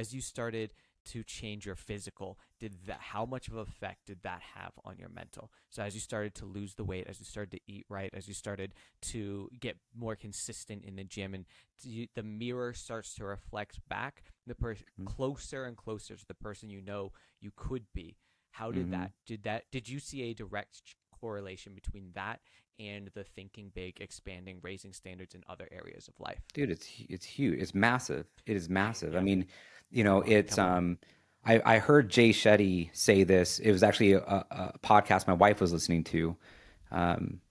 as you started to change your physical, how much of an effect did that have on your mental? So as you started to lose the weight, as you started to eat right, as you started to get more consistent in the gym, and the mirror starts to reflect back the person closer and closer to the person you could be. How did Mm-hmm. did you see a direct correlation between that and the thinking big, expanding, raising standards in other areas of life? Dude, it's huge. It's massive. It is massive. I Yeah. mean, Come on, it's come on. I heard Jay Shetty say this. It was actually a podcast my wife was listening to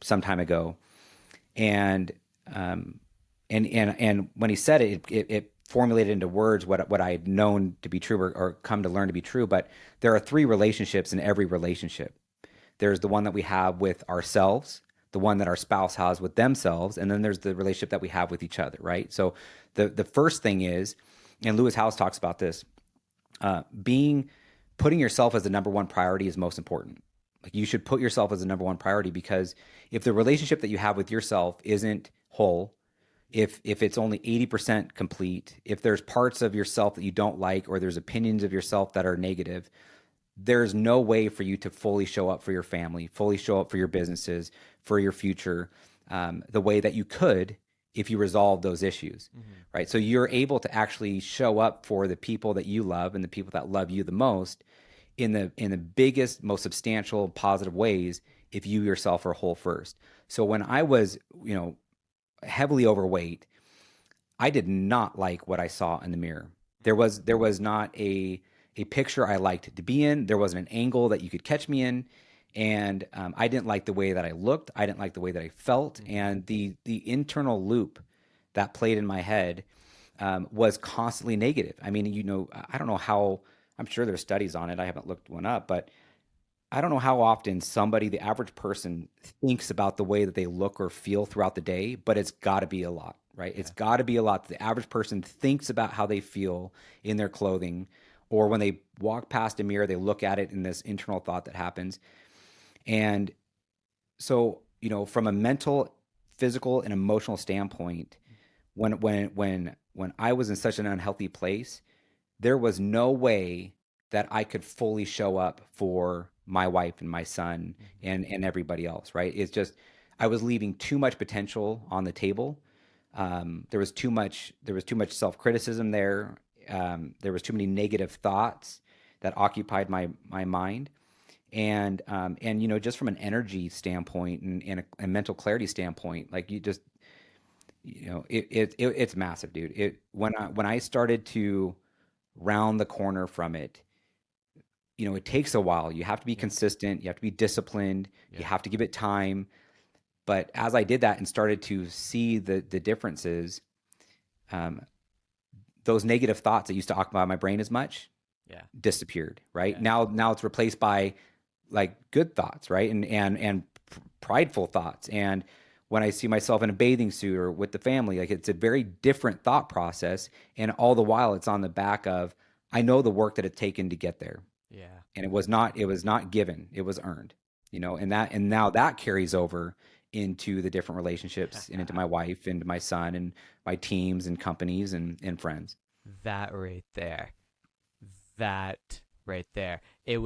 some time ago, and um, and when he said it, it formulated into words what I had known to be true, or come to learn to be true. But there are three relationships in every relationship. There's the one that we have with ourselves, the one that our spouse has with themselves, and then there's the relationship that we have with each other, right? So the first thing is, and Lewis Howes talks about this, being putting yourself as the number one priority is most important. Like, you should put yourself as the number one priority, because if the relationship that you have with yourself isn't whole, if it's only 80% complete, if there's parts of yourself that you don't like, or there's opinions of yourself that are negative, there's no way for you to fully show up for your family, fully show up for your businesses, for your future, the way that you could if you resolve those issues, Mm-hmm. right? So you're able to actually show up for the people that you love and the people that love you the most in the biggest, most substantial, positive ways if you yourself are whole first. So when I was, heavily overweight, I did not like what I saw in the mirror. There was not a picture I liked to be in. There wasn't an angle that you could catch me in, and I didn't like the way that I looked. I didn't like the way that I felt, Mm-hmm. and the internal loop that played in my head was constantly negative. I mean, I don't know how. I'm sure there's studies on it. I haven't looked one up, but I don't know how often somebody, the average person, thinks about the way that they look or feel throughout the day, but it's got to be a lot, right? It's Yeah. got to be a lot. The average person thinks about how they feel in their clothing, or when they walk past a mirror, they look at it in this internal thought that happens. And so, from a mental, physical, and emotional standpoint, when I was in such an unhealthy place, there was no way that I could fully show up for my wife and my son Mm-hmm. and everybody else, right? It's just I was leaving too much potential on the table. There was too much self-criticism there. There was too many negative thoughts that occupied my mind. And just from an energy standpoint and a mental clarity standpoint, like, it's massive, dude. When I started to round the corner from it, it takes a while. You have to be Yeah. consistent. You have to be disciplined. You Yeah. have to give it time. But as I did that and started to see the differences, um, those negative thoughts that used to occupy my brain as much Yeah. disappeared. Right Yeah. now, it's replaced by like good thoughts, right, and prideful thoughts. And when I see myself in a bathing suit or with the family, like, it's a very different thought process. And all the while, it's on the back of, I know the work that it's taken to get there, Yeah. and it was not given, it was earned. And now that carries over into the different relationships and into my wife and my son and my teams and companies and friends. That right there. That right there. It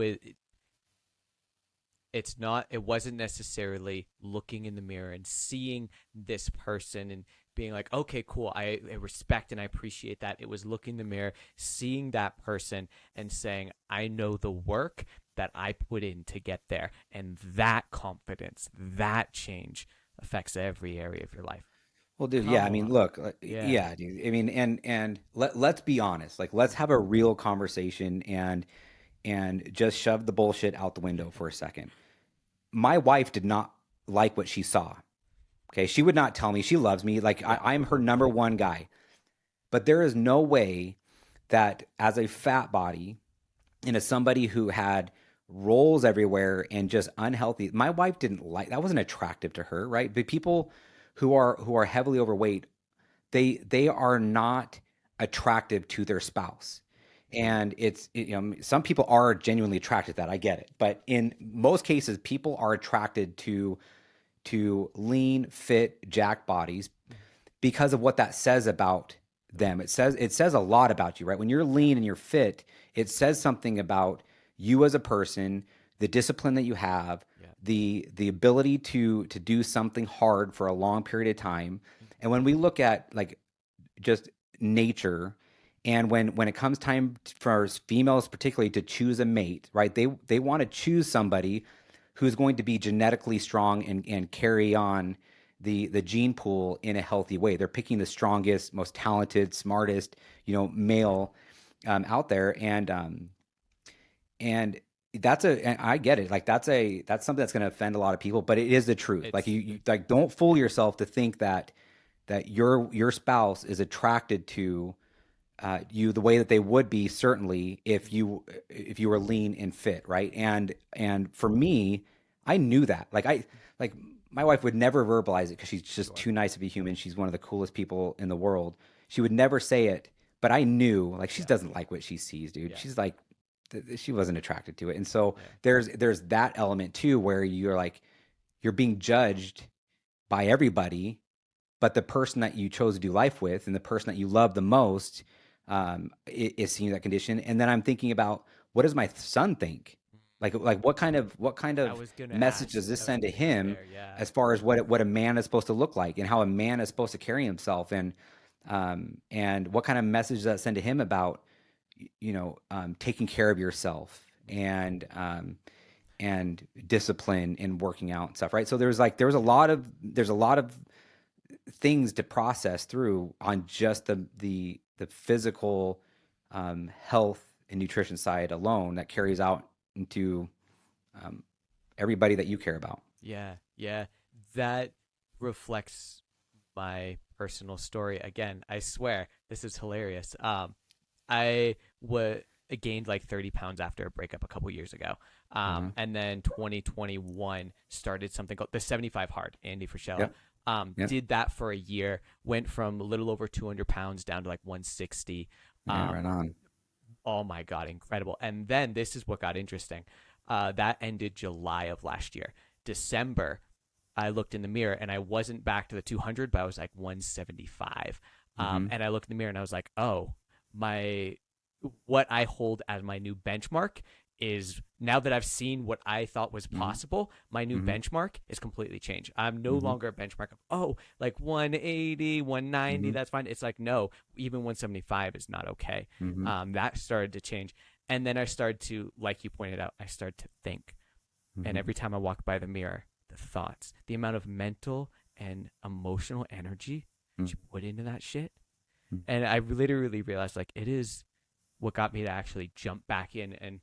wasn't necessarily looking in the mirror and seeing this person and being like, okay, cool, I respect and I appreciate that. It was looking in the mirror, seeing that person and saying, I know the work that I put in to get there. And that confidence, that change affects every area of your life. Well, dude, yeah, Come I mean, on. look, Yeah. yeah, dude. I mean, and let's be honest. Like, let's have a real conversation and just shove the bullshit out the window for a second. My wife did not like what she saw. Okay, she would not tell me she loves me. Like, Yeah. I'm her number one guy. But there is no way that, as a fat body and as somebody who had rolls everywhere and just unhealthy, my wife didn't like that. Wasn't attractive to her, right? But people who are heavily overweight, they are not attractive to their spouse. And some people are genuinely attracted to that. I get it. But in most cases, people are attracted to lean, fit, jack bodies because of what that says about them. It says a lot about you, right? When you're lean and you're fit, it says something about you as a person, the discipline that you have, Yeah. the ability to do something hard for a long period of time. And when we look at like just nature, and when it comes time for females particularly to choose a mate, right? They want to choose somebody who's going to be genetically strong and carry on the gene pool in a healthy way. They're picking the strongest, most talented, smartest, male out there, and and I get it. Like that's something that's going to offend a lot of people, but it is the truth. Like It's you like don't fool yourself to think that your spouse is attracted to you the way that they would be certainly if you were lean and fit, right? And for me, I knew that. Like my wife would never verbalize it because she's just sure. too nice to be human. She's one of the coolest people in the world. She would never say it, but I knew like she Yeah. doesn't like what she sees, dude. Yeah. She's like she wasn't attracted to it. And so Yeah. there's that element too where you're being judged by everybody, but the person that you chose to do life with and the person that you love the most is seeing that condition. And then I'm thinking about, what does my son think? Like what kind of I was gonna message does ask. this I was send to gonna go him there. Yeah. as far as what a man is supposed to look like and how a man is supposed to carry himself, and what kind of message does that send to him about taking care of yourself and discipline and working out and stuff, right? So there's a lot of things to process through on just the physical health and nutrition side alone that carries out into um, everybody that you care about. Yeah, yeah. That reflects my personal story. Again, I swear this is hilarious. I was gained like 30 pounds after a breakup a couple years ago. Hmm. And then 2021 started something called the 75 Hard, Andy Frischella. Yep. Yep. Did that for a year, went from a little over 200 pounds down to like 160. Yeah. Right on. Oh my God, incredible. And then this is what got interesting. That ended July of last year. December, I looked in the mirror and I wasn't back to the 200, but I was like 175. Hmm. And I looked in the mirror and I was like, oh, my, what I hold as my new benchmark is now that I've seen what I thought was Hmm. possible, my new Hmm. benchmark is completely changed. I'm no Hmm. longer a benchmark of, oh, like 180, 190, Hmm. that's fine. It's like, no, even 175 is not okay. Hmm. That started to change. And then I started to, like you pointed out, I started to think. And Hmm. every time I walk by the mirror, the thoughts, the amount of mental and emotional energy that you put into that shit. And I literally realized like it is what got me to actually jump back in and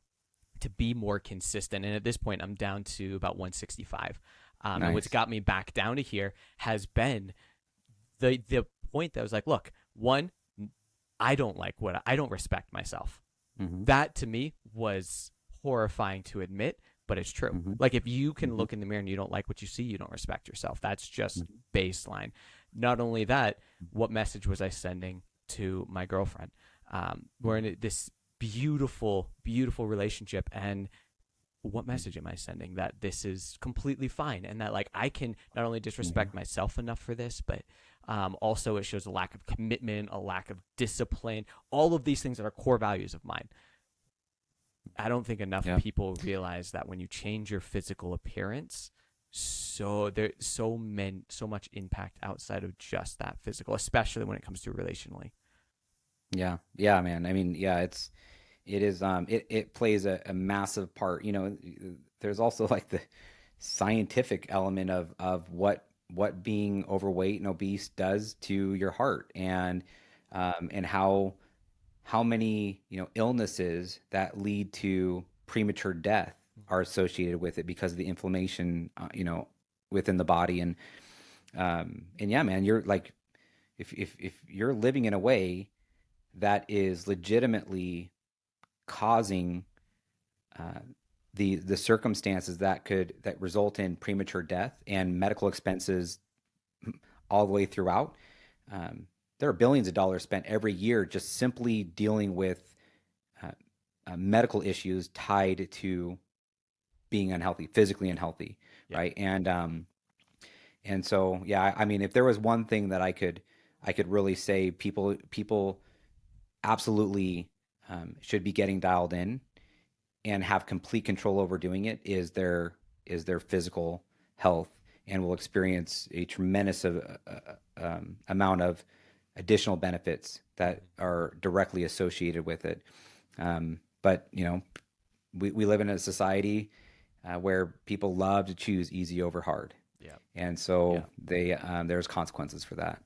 to be more consistent. And at this point, I'm down to about 165. And what's Nice. got me back down to here has been the point that was like, look, one, I don't like what I don't respect myself. Hmm. That to me was horrifying to admit, but it's true. Hmm. Like if you can Hmm. look in the mirror and you don't like what you see, you don't respect yourself. That's just Hmm. baseline. Not only that, what message was I sending to my girlfriend? We're in this beautiful, beautiful relationship, and what message am I sending that this is completely fine and that like I can not only Yeah. disrespect myself enough for this, but also it shows a lack of commitment, a lack of discipline, all of these things that are core values of mine. I don't think enough Yeah. people realize that when you change your physical appearance, so there's so much impact outside of just that physical, especially when it comes to relationally. Yeah. Yeah, man. I mean, yeah, it plays a massive part. There's also like the scientific element of what being overweight and obese does to your heart, and how many, illnesses that lead to premature death are associated with it because of the inflammation, within the body. And yeah, man, you're like, if you're living in a way that is legitimately causing uh, the circumstances that result in premature death and medical expenses all the way throughout. Um, there are billions of dollars spent every year just simply dealing with uh, medical issues tied to being unhealthy, physically unhealthy, Yeah. right? And so, yeah, I mean, if there was one thing that I could really say people absolutely should be getting dialed in and have complete control over doing it is their physical health, and will experience a tremendous amount of additional benefits that are directly associated with it. But we live in a society where people love to choose easy over hard, Yeah. and so Yeah. there's consequences for that.